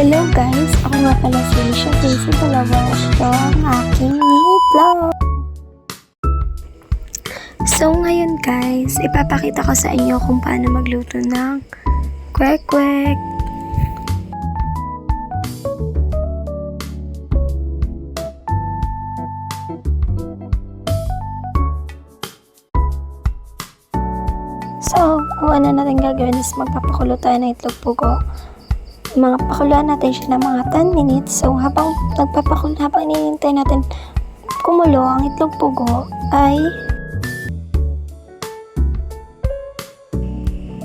Hello guys! Ako nga pala si Alicia Casey Dalawa. Ito ang aking mini vlog. So ngayon guys, ipapakita ko sa inyo kung paano magluto ng kwek-kwek. So, ang una natin gagawin is magpapakulo tayo ng itlog pugo. Pakuluan natin siya ng mga 10 minutes. So, habang inihintay natin kumulo ang itlog pugo, ay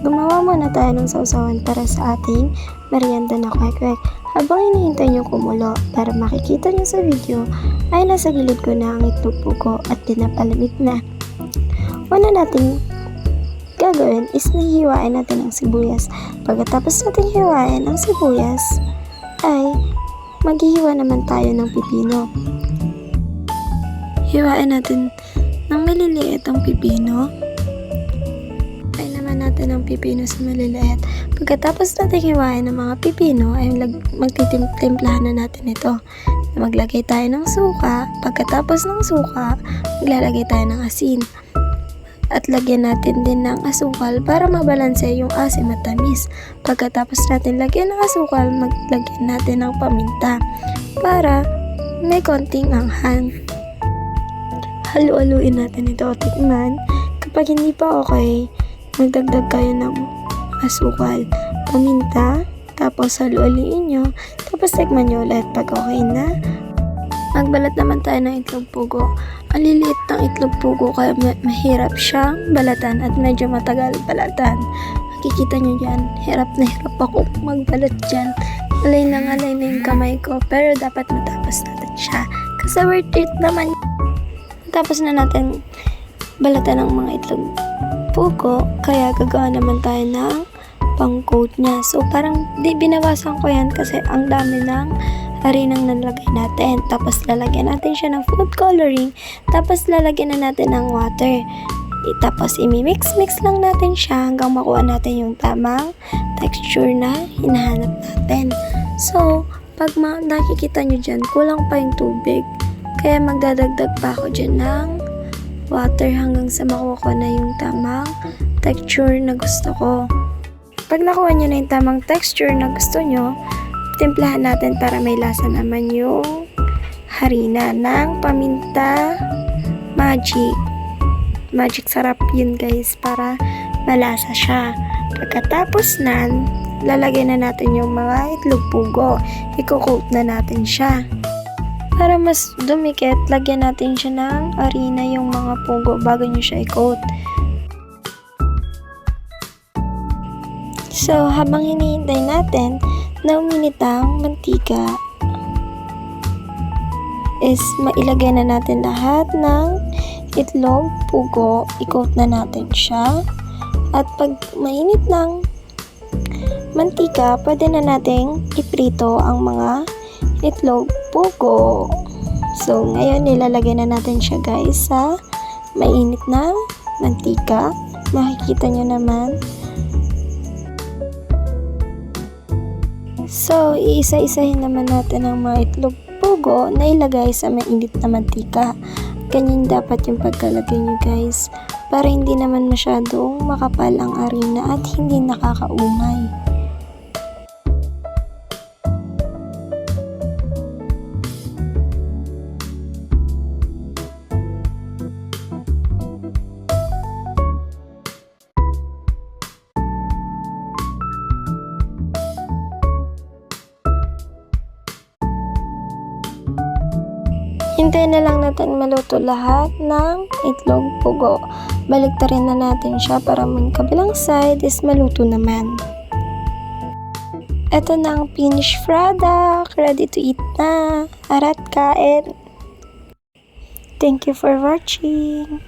gumawa muna tayo ng sausawan para sa ating merienda na kwek-kwek. Habang inihintay nyo kumulo, para makikita nyo sa video, ay nasa gilid ko na ang itlog pugo at pinapalamig na. Una natin gagawin is nahihiwain natin ang sibuyas. Pagkatapos natin hiwain ang sibuyas, ay maghihiwa naman tayo ng pipino. Hiwain natin ng maliliit ang pipino. Hiwain naman natin ang pipino sa maliliit. Pagkatapos natin hiwain ng mga pipino, ay magtitimplahan na natin ito. Maglagay tayo ng suka. Pagkatapos ng suka, maglalagay tayo ng asin. At lagyan natin din ng asukal para mabalanse yung asim at tamis. Pagkatapos natin lagyan ng asukal, maglagyan natin ng paminta para may konting anghan. Halu-haluin natin ito o tikman. Kapag hindi pa okay, magdagdag kayo ng asukal, paminta, tapos halu-haluin nyo, tapos tikman nyo ulit. Pag okay na, magbalat naman tayo ng itlog pugo. Ang liliit ng itlog pugo kaya mahirap siyang balatan at medyo matagal balatan. Makikita nyo dyan, hirap na hirap ako magbalat dyan. Alay na yung kamay ko, pero dapat matapos natin siya. Kasi worth it naman. Tapos na natin balatan ng mga itlog pugo, kaya gagawa naman tayo ng pang-coat niya. So parang binawasan ko yan kasi ang dami ng harinang nalagay natin. Tapos lalagyan natin siya ng food coloring. Tapos lalagyan na natin ng water. Tapos imimix lang natin siya hanggang makuha natin yung tamang texture na hinahanap natin. So, pag nakikita nyo dyan, kulang pa yung tubig. Kaya magdadagdag pa ako dyan ng water hanggang sa makuha ko na yung tamang texture na gusto ko. Pag nakuha nyo na yung tamang texture na gusto nyo, timplahan natin para may lasa naman yung harina ng paminta magic. Magic sarap yun guys para malasa siya. Pagkatapos nan, lalagay na natin yung mga itlog pugo. Iko-coat na natin siya. Para mas dumikit, lagyan natin siya ng harina yung mga pugo bago nyo siya i-coat. So, habang hinihintay natin na uminit ang mantika, is mailagay na natin lahat ng itlog, pugo, i-coat na natin siya. At pag mainit ng mantika, pwede na nating iprito ang mga itlog, pugo. So, ngayon nilalagay na natin siya guys sa mainit na mantika. Makikita nyo naman. So, iisa-isahin naman natin ang mga itlog pugo na ilagay sa mainit na mantika. Ganyan dapat yung pagkalagay nyo guys, para hindi naman masyadong makapal ang harina at hindi nakakaumay. Hintayin na lang natin maluto lahat ng itlog pugo. Baliktarin na natin siya para yung kabilang side is maluto naman. Ito na ang finished product. Ready to eat na. Arat kain. Thank you for watching.